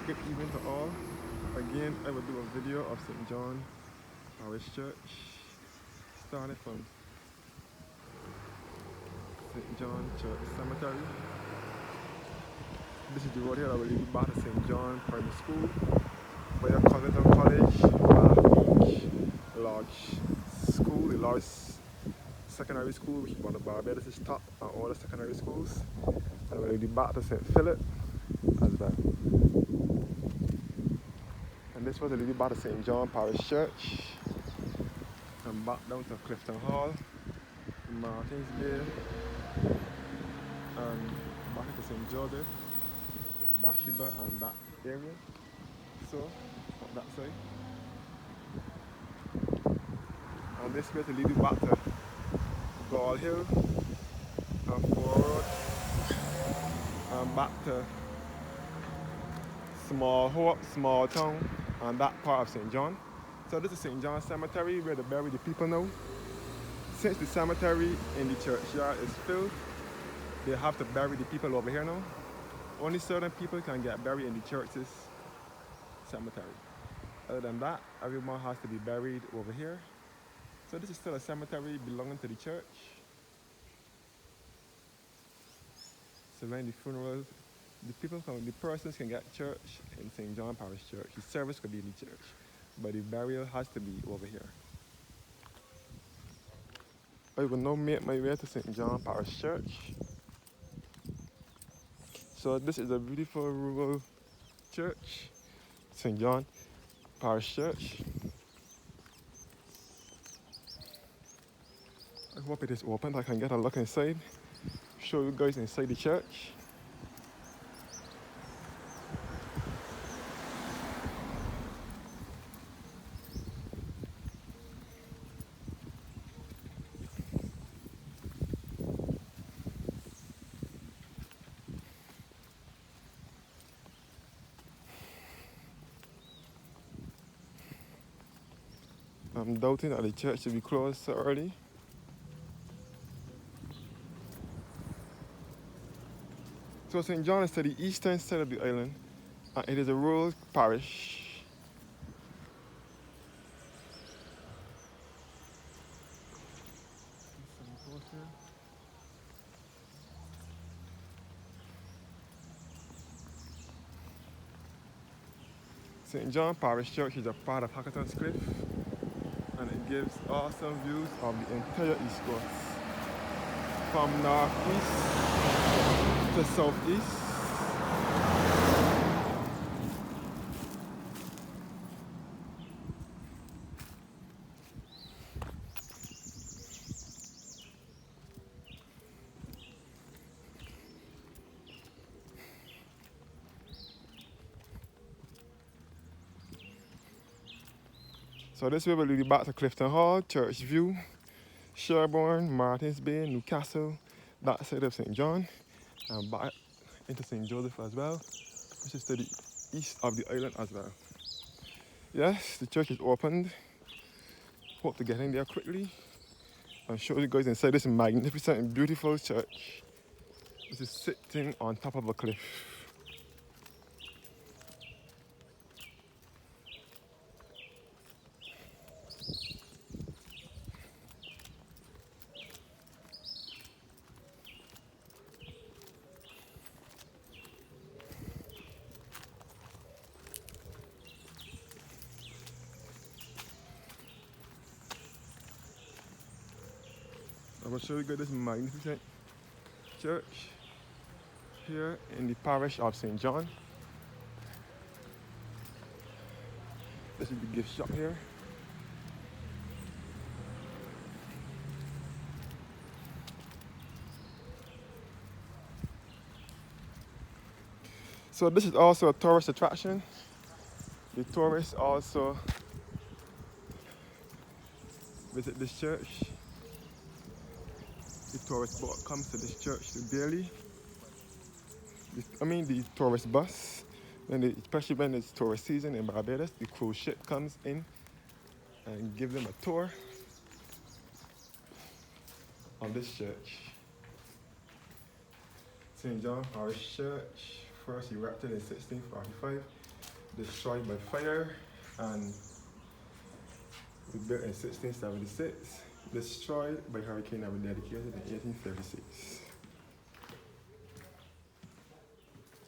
Good evening to all. Again, I will do a video of St. John Parish Church, starting from St. John Church Cemetery. This is the road here that will lead you back to St. John Primary School, via Covington College, Beach, large school, the large secondary school, which is one of Barbados' top and all the secondary schools. And we'll lead you back to St. Philip as well. And this was a little bit of St. John Parish Church. And back down to Clifton Hall, Martins Bay, and back into St. Joseph, Bathsheba, and that area. So, on that side. And this way to lead you back to Gall Hill, and forward, and back to Small Hope, Small Town, and that part of St. John. So this is St. John Cemetery where they bury the people now. Since the cemetery in the churchyard is filled, they have to bury the people over here now. Only certain people can get buried in the church's cemetery. Other than that, everyone has to be buried over here. So this is still a cemetery belonging to the church. So when the funerals, the persons can get church in St. John Parish Church. The service could be in the church, but the burial has to be over here. I will now make my way to St. John Parish Church. So this is a beautiful rural church, St. John Parish Church. I hope it is open. I can get a look inside, show you guys inside the church. I'm doubting that the church should be closed so early. So St. John is to the eastern side of the island, and it is a rural parish. St. John Parish Church is a part of Hackerton's Cliff, and it gives awesome views of the entire East Coast, from northeast to southeast. So this way will lead you back to Clifton Hall, Church View, Sherborne, Martins Bay, Newcastle, that side of St. John, and back into St. Joseph as well, which is to the east of the island as well. Yes, the church is opened. Hope to get in there quickly and show you guys inside this magnificent and beautiful church. This is sitting on top of a cliff. I will show you guys this magnificent church here in the parish of St. John. This is the gift shop here. So this is also a tourist attraction. The tourists also visit this church. The tourist boat comes to this church daily. The tourist bus, especially when it's tourist season in Barbados, the cruise ship comes in and gives them a tour of this church. St. John Parish Church first erected in 1645, destroyed by fire, and rebuilt in 1676, destroyed by hurricane and rededicated in 1836.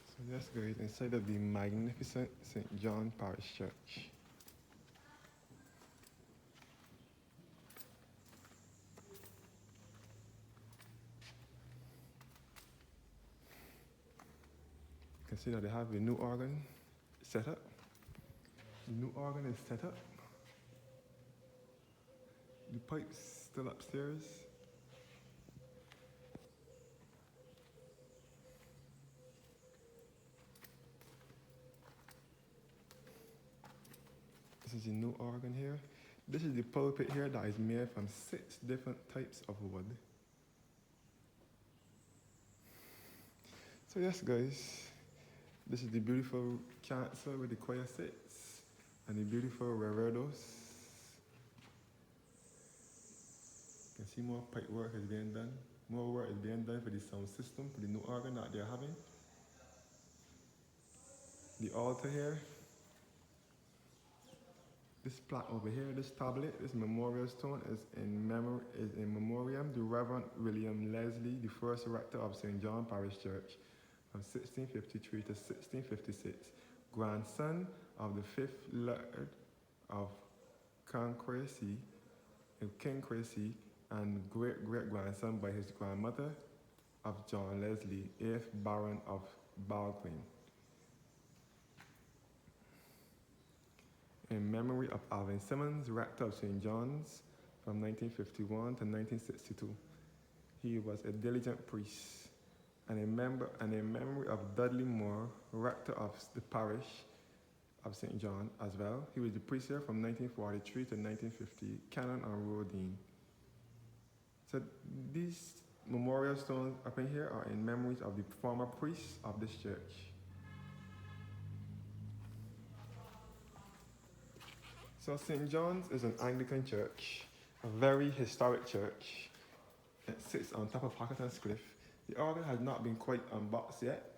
So let's go inside of the magnificent St. John Parish Church. You can see that they have a new organ set up. The new organ is set up. The pipe's still upstairs. This is the new organ here. This is the pulpit here that is made from 6 different types of wood. So yes guys, this is the beautiful chancel where the choir sits, and the beautiful reredos. You can see more pipe work is being done. More work is being done for the sound system, for the new organ that they're having. The altar here. This plaque over here, this tablet, this memorial stone is in memoriam to Reverend William Leslie, the first rector of St. John Parish Church from 1653 to 1656, grandson of the 5th Laird of King Crecy, and great-great-grandson by his grandmother of John Leslie, 8th Baron of Baldwin. In memory of Alvin Simmons, rector of St. John's from 1951 to 1962. He was a diligent priest. And in memory of Dudley Moore, rector of the parish of St. John as well. He was the priest here from 1943 to 1950, canon and road dean. So these memorial stones up in here are in memories of the former priests of this church. So St. John's is an Anglican church, a very historic church. It sits on top of Hackerton's Cliff. The organ has not been quite unboxed yet,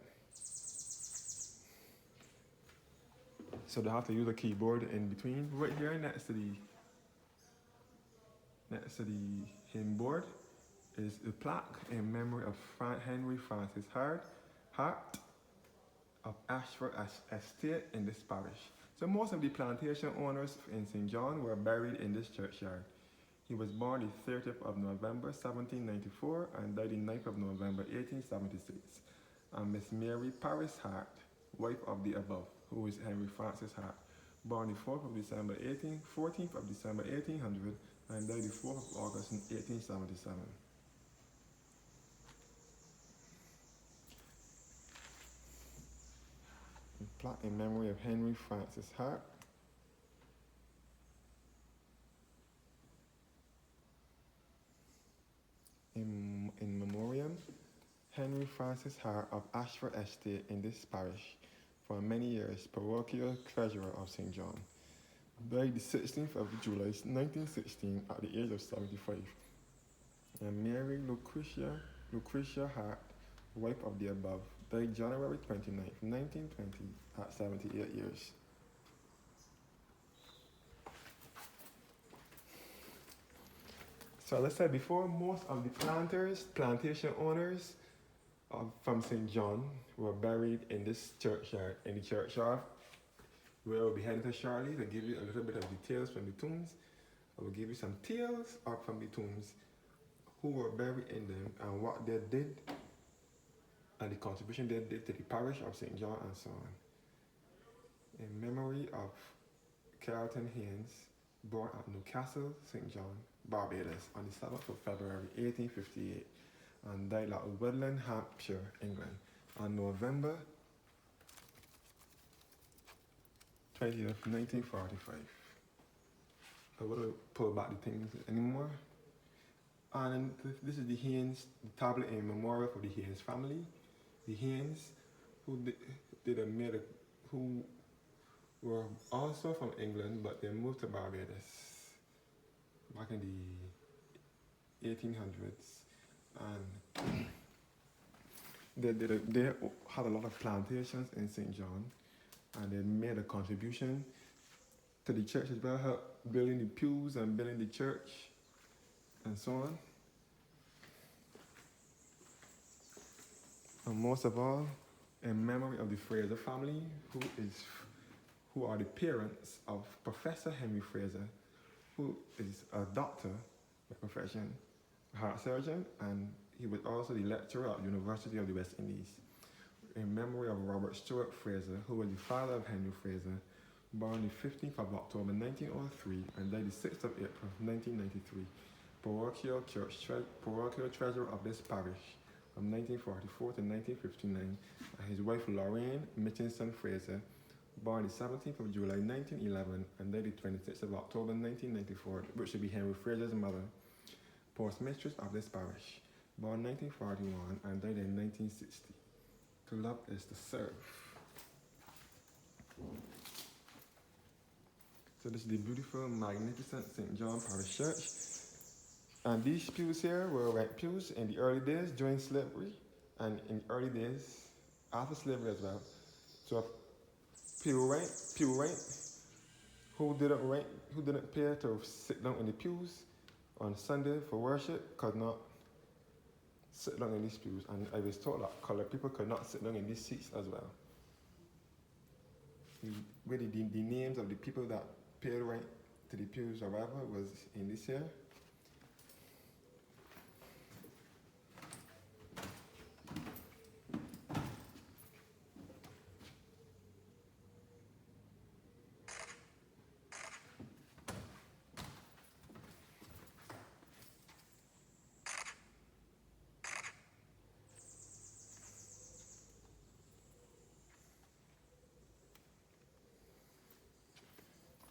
so they have to use a keyboard in between. Right here next to the hymn board is a plaque in memory of Henry Francis Hart of Ashford Estate in this parish. So most of the plantation owners in St. John were buried in this churchyard. He was born the 30th of November 1794 and died the 9th of November 1876. And Miss Mary Paris Hart, wife of the above, who is Henry Francis Hart, born the 14th of December 1800 and died the 4th of August in 1877. Plaque in memory of Henry Francis Hart. In memoriam, Henry Francis Hart of Ashford Estate in this parish, for many years parochial treasurer of St. John. Died the 16th of July 1916 at the age of 75. And Mary Lucretia Hart, wife of the above, died January 29, 1920 at 78 years. So as I said before, most of the plantation owners from St. John were buried in this churchyard, where we'll be heading to shortly to give you a little bit of details from the tombs. I will give you some tales from the tombs, who were buried in them and what they did, and the contribution they did to the parish of St. John and so on. In memory of Carlton Haynes, born at Newcastle, St. John, Barbados, on the 7th of February 1858, and died at Woodland, Hampshire, England, on November 20th, 1945. I wouldn't pull back the things anymore. And this is the Haynes, the tablet in memorial for the Haynes family. The Haynes, who were also from England, but they moved to Barbados back in the 1800s. And They had a lot of plantations in St. John, and they made a contribution to the church as well, help building the pews and building the church and so on. And most of all, in memory of the Fraser family, who are the parents of Professor Henry Fraser, who is a doctor by profession, a heart surgeon, and he was also the lecturer at the University of the West Indies. In memory of Robert Stuart Fraser, who was the father of Henry Fraser, born the 15th of October 1903 and died the 6th of April 1993, parochial treasurer of this parish from 1944 to 1959, and his wife Lorraine Mitchinson Fraser, born the 17th of July 1911 and died the 26th of October 1994, which should be Henry Fraser's mother, postmistress of this parish, born 1941 and died in 1960. To love is to serve. So this is the beautiful, magnificent St. John Parish Church. And these pews here were rent pews in the early days during slavery and in the early days after slavery as well. So a pew rent, who didn't pay to sit down in the pews on Sunday for worship could not sit down in these pews. And I was told that colored people could not sit down in these seats as well. The names of the people that paid rent to the pews or whatever was in this here.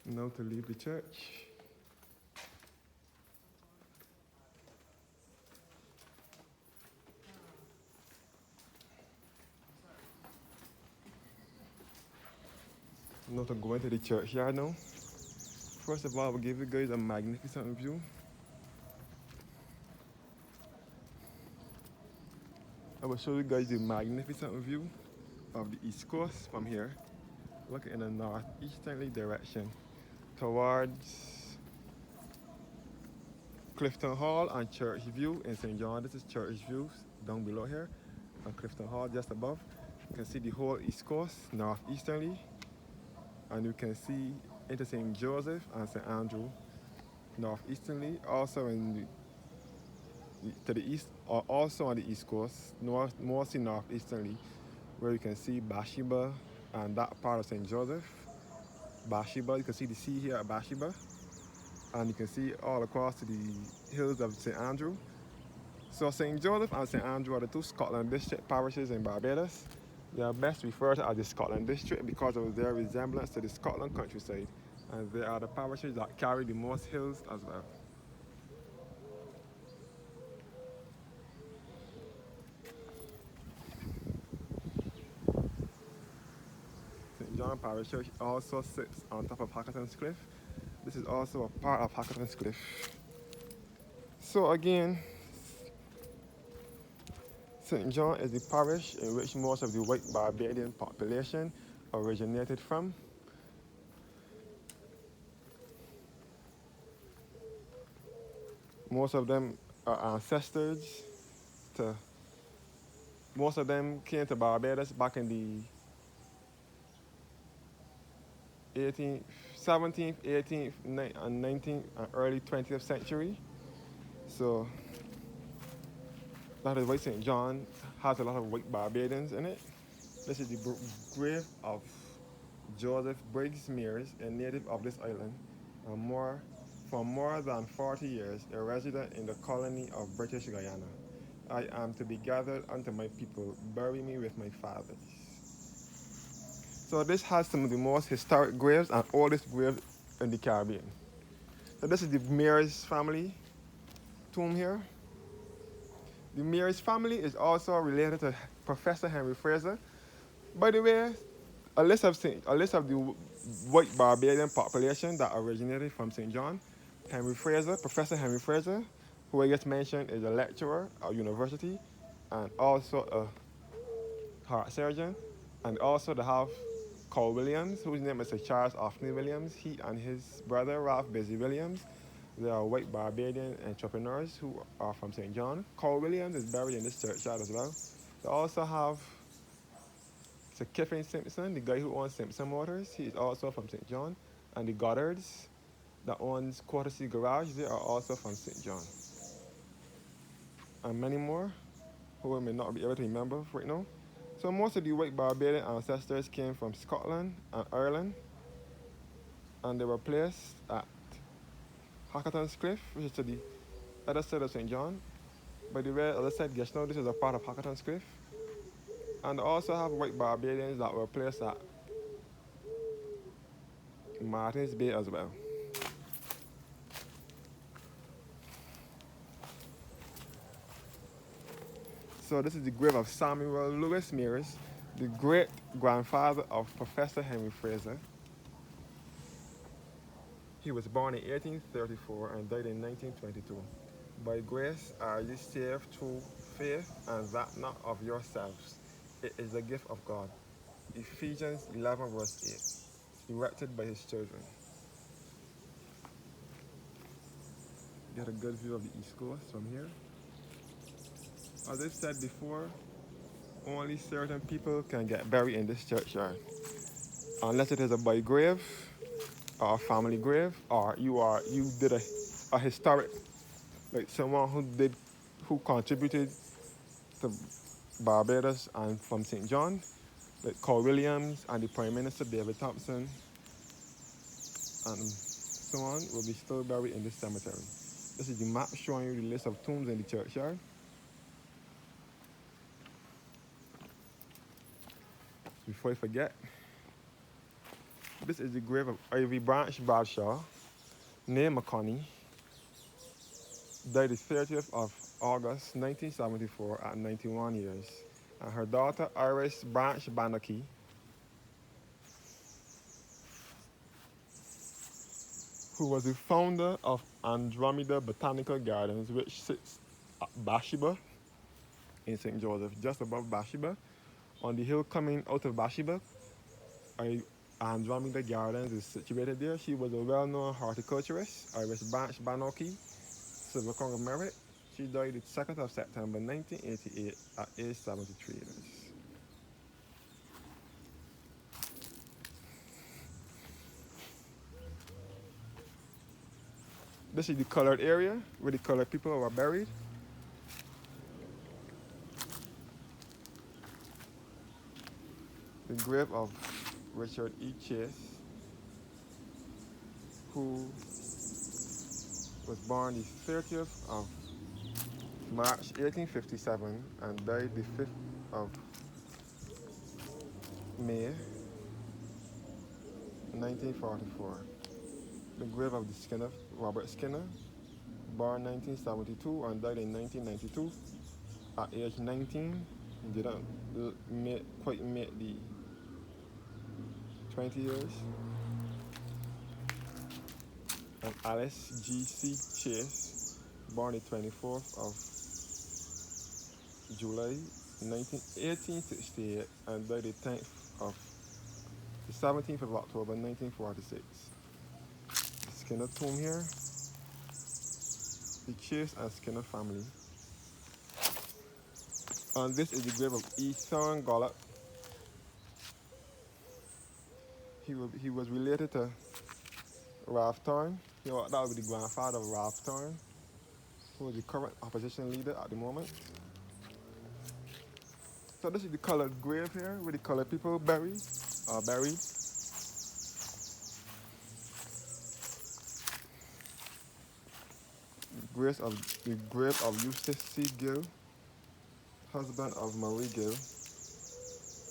Now to leave the church. Now to go into the churchyard now. First of all, I will give you guys a magnificent view. I will show you guys the magnificent view of the East Coast from here. Look in a northeasterly direction towards Clifton Hall and Church View in St. John. This is Church View down below here, and Clifton Hall just above. You can see the whole East Coast northeasterly, and you can see into St. Joseph and St. Andrew northeasterly. Also to the east, or also on the East Coast, mostly northeasterly, where you can see Bathsheba and that part of St. Joseph. Bathsheba, you can see the sea here at Bathsheba, and you can see all across to the hills of St. Andrew. So St. Joseph and St. Andrew are the two Scotland district parishes in Barbados. They are best referred to as the Scotland district because of their resemblance to the Scotland countryside, and they are the parishes that carry the most hills as well. St. John Parish Church also sits on top of Hackerton's Cliff. This is also a part of Hackerton's Cliff. So again, St. John is the parish in which most of the white Barbadian population originated from. Most of them are ancestors to, most of them came to Barbados back in the 17th, 18th, and 19th, and early 20th century. So that is why St. John has a lot of white Barbadians in it. This is the grave of Joseph Briggs Mears, a native of this island, and for more than 40 years a resident in the colony of British Guyana. I am to be gathered unto my people, bury me with my fathers. So this has some of the most historic graves and oldest graves in the Caribbean. So this is the Mears family tomb here. The Mears family is also related to Professor Henry Fraser. By the way, a list of the white Barbadian population that originated from St. John. Henry Fraser, Professor Henry Fraser, who I just mentioned is a lecturer at university and also heart surgeon. And also they have Cole Williams, whose name is Charles Anthony Williams. He and his brother Ralph Busy Williams. They are white Barbadian entrepreneurs who are from St. John. Cole Williams is buried in this churchyard as well. They also have Sir Kiffin Simpson, the guy who owns Simpson Motors. He is also from St. John. And the Goddards that owns Courtesy Garage, they are also from St. John. And many more who I may not be able to remember right now. So most of the white Barbadian ancestors came from Scotland and Ireland, and they were placed at Hackerton's Cliff, which is to the other side of St. John. By the way, as I said, just now, this is a part of Hackerton's Cliff. And they also have white Barbadians that were placed at Martins Bay as well. So this is the grave of Samuel Lewis Mears, the great-grandfather of Professor Henry Fraser. He was born in 1834 and died in 1922. By grace are ye saved through faith, and that not of yourselves. It is the gift of God. Ephesians 11 verse 8. Erected by his children. Get a good view of the East Coast from here. As I said before, only certain people can get buried in this churchyard. Unless it is a boy grave, or a family grave, or you did a historic, like someone who contributed to Barbados and from St. John, like Cole Williams and the Prime Minister David Thompson, and so on, will be still buried in this cemetery. This is the map showing you the list of tombs in the churchyard. Before I forget, this is the grave of Ivy Branch Bradshaw, near McConney, died the 30th of August 1974 at 91 years. And her daughter Iris Branch Bannocky, who was the founder of Andromeda Botanical Gardens, which sits at Bathsheba in St. Joseph, just above Bathsheba. On the hill coming out of Bathsheba, Andromeda Gardens is situated there. She was a well-known horticulturist, Iris Branch Bannocky, Silver Crown of Merit. She died the 2nd of September 1988 at age 73 years. This is the colored area where the colored people were buried. The grave of Richard E. Chase, who was born the 30th of March 1857 and died the 5th of May 1944. The grave of the Skinner, Robert Skinner, born 1972 and died in 1992 at age 19. He didn't quite make the 20 years. And Alice G.C. Chase, born the 24th of July 1868 and died the 10th of the 17th of October 1946. The Skinner tomb here, the Chase and Skinner family. And this is the grave of Ethan Gollop. He was related to Ralph Thorne. That would be the grandfather of Ralph Thorne, who is the current opposition leader at the moment. So this is the colored grave here, where the colored people buried. The grave of Eustace C. Gill, husband of Marie Gill,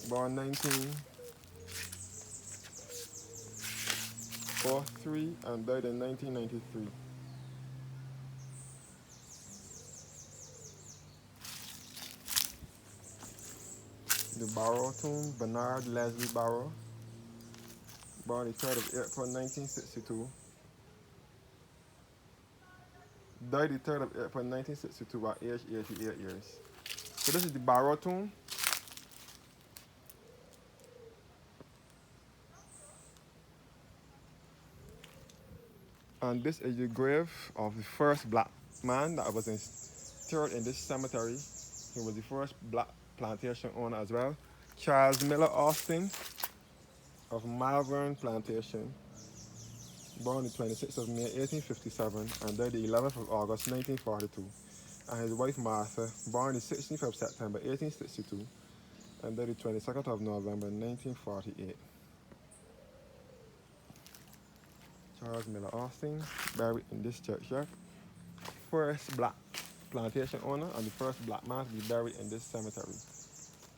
born 1943 and died in 1993. The Barrow tomb, Bernard Leslie Barrow, born the 3rd of April 1962. Died the 3rd of April 1962 at age 88 years. So this is the Barrow tomb. And this is the grave of the first black man that was interred in this cemetery. He was the first black plantation owner as well. Charles Miller Austin of Malvern Plantation, born the 26th of May 1857 and died the 11th of August 1942. And his wife Martha, born the 16th of September 1862 and died the 22nd of November 1948. Charles Miller Austin, buried in this churchyard. First black plantation owner and the first black man to be buried in this cemetery.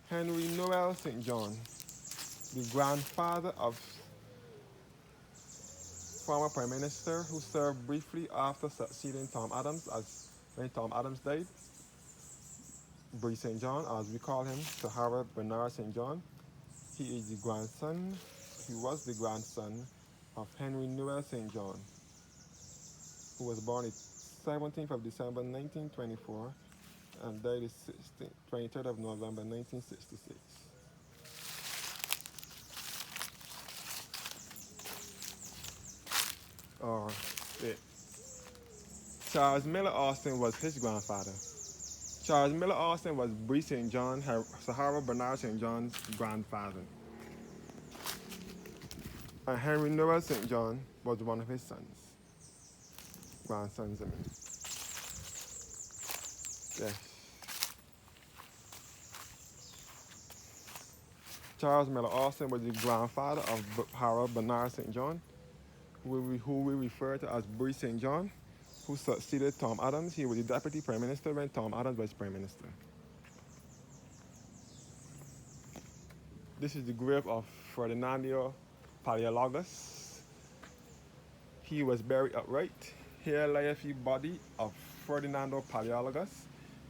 Henry Noel St. John, the grandfather of former Prime Minister who served briefly after succeeding Tom Adams as when Tom Adams died. Brie St. John, as we call him, Sahara Bernard St. John. He is the grandson, he was the grandson of Henry Noel St. John, who was born the 17th of December 1924 and died the 23rd of November 1966. Or it. Charles Miller Austin was his grandfather. Charles Miller Austin was Brie St. John, Sahara Bernard St. John's grandfather. And Henry Noel St. John was one of his sons. Grandsons, I mean. Yes. Charles Miller Austin was the grandfather of Harold Bernard St. John, who we refer to as Brie St. John, who succeeded Tom Adams. He was the deputy prime minister when Tom Adams was prime minister. This is the grave of Ferdinando Paleologus. He was buried upright. Here lieth the body of Ferdinando Paleologus,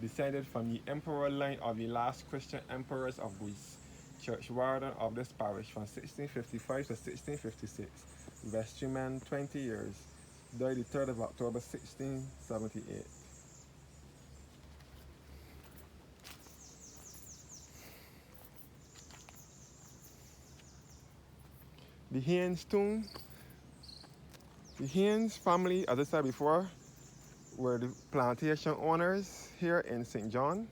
descended from the emperor line of the last Christian emperors of Greece, church warden of this parish from 1655 to 1656, vestryman 20 years, died the 3rd of October 1678. The Haynes tomb. The Haynes family, as I said before, were the plantation owners here in St. John.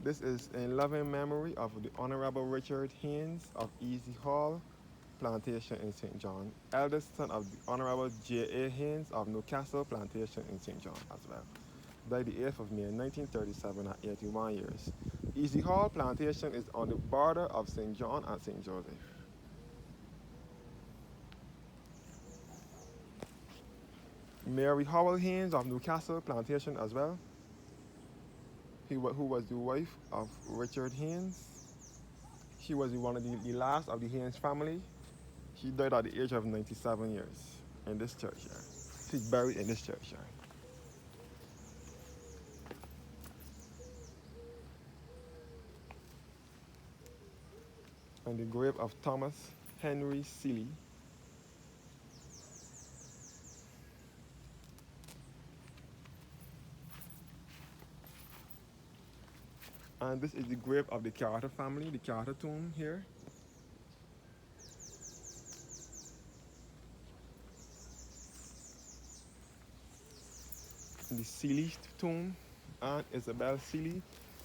This is in loving memory of the Honorable Richard Haynes of Easy Hall Plantation in St. John, eldest son of the Honorable J.A. Haynes of Newcastle Plantation in St. John as well. Died the 8th of May 1937 at 81 years. Easy Hall Plantation is on the border of St. John and St. Joseph. Mary Howell Haynes of Newcastle Plantation as well, who was the wife of Richard Haynes. She was one of the last of the Haynes family. She died at the age of 97 years in this churchyard. She's buried in this churchyard. And the grave of Thomas Henry Seeley. And this is the grave of the Carter family, the Carter tomb here. The Seeley tomb, Aunt Isabel Seeley,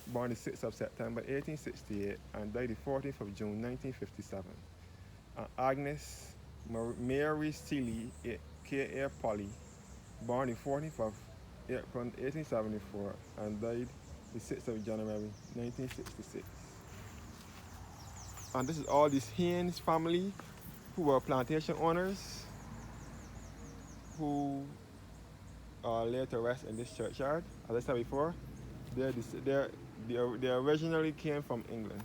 born the 6th of September 1868 and died the 14th of June 1957. Agnes Mary Seeley, K.A. Polly, born the 14th of April 1874 and died the 6th of January 1966. And this is all this Haynes family who were plantation owners who later rest in this churchyard. As I said before, they originally came from England.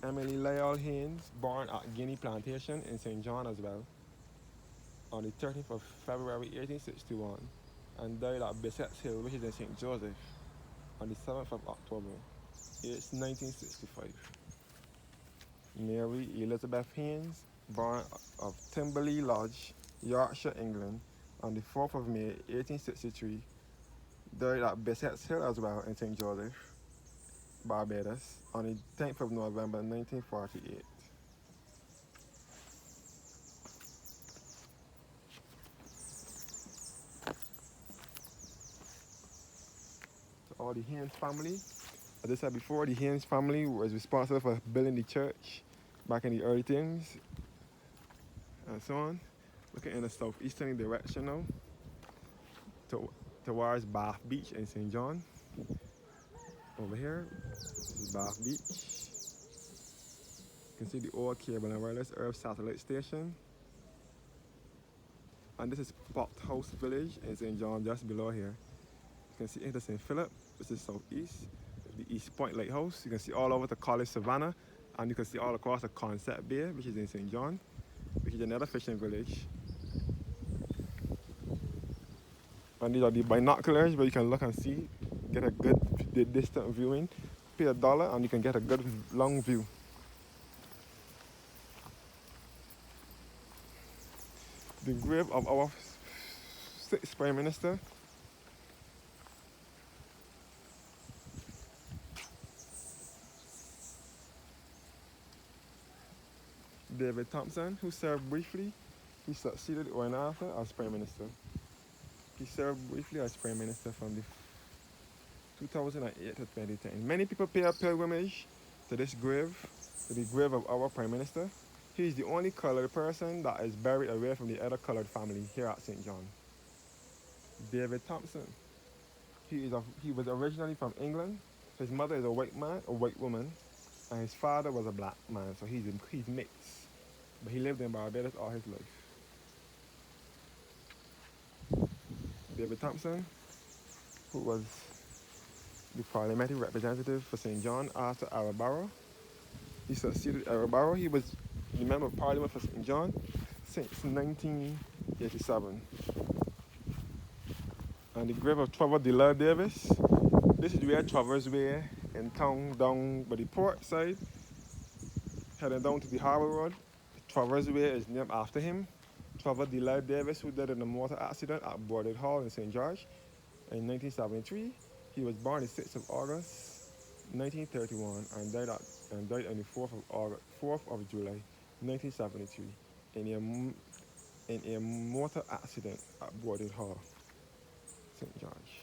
Emily Lyall Haynes, born at Guinea Plantation in St. John as well, on the 13th of February 1861, and died at Bissett's Hill, which is in St. Joseph, on the 7th of October, 1965. Mary Elizabeth Haynes, born of Timberley Lodge, Yorkshire, England, on the 4th of May 1863, Buried at Bissett's Hill as well in St. Joseph, Barbados, on the 10th of November 1948. To all the Haynes family, as I said before, the Haynes family was responsible for building the church back in the early teens and so on. Looking in the southeasterly direction now, to, towards Bath Beach in St. John. Over here, this is Bath Beach. You can see the old Cable and Wireless Earth satellite station. And this is Pot House Village in St. John, just below here. You can see into St. Philip, this is southeast. The East Point Lighthouse. You can see all over the College Savannah, and you can see all across the Concept Bay, which is in St. John, which is another fishing village. And these are the binoculars where you can look and see, get a good distant viewing. Pay $1 and you can get a good long view. The grave of our 6th Prime Minister, David Thompson, who served briefly. He succeeded Owen Arthur as Prime Minister. He served briefly as Prime Minister from the 2008 to 2010. Many people pay a pilgrimage to this grave, to the grave of our Prime Minister. He is the only colored person that is buried away from the other colored family here at St. John. David Thompson. He was originally from England. His mother is a white woman, and his father was a black man, so he's mixed. But he lived in Barbados all his life. David Thompson, who was the parliamentary representative for St. John after Aaron Barrow. He succeeded Aaron Barrow. He was the member of parliament for St. John since 1987. And the grave of Trevor Dillard Davis. This is where Trevor's Way in town, down by the port side, heading down to the Harbour Road. Trevor's Way is named after him. Trevor Dillard Davis, who died in a motor accident at Borded Hall in St. George in 1973. He was born the 6th of August 1931 and died on the 4th of July 1973 in a motor accident at Borded Hall, St. George.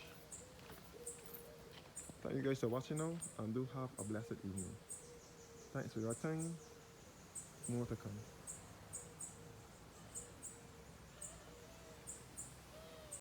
Thank you guys for watching now, and do have a blessed evening. Thanks for your time. More to come.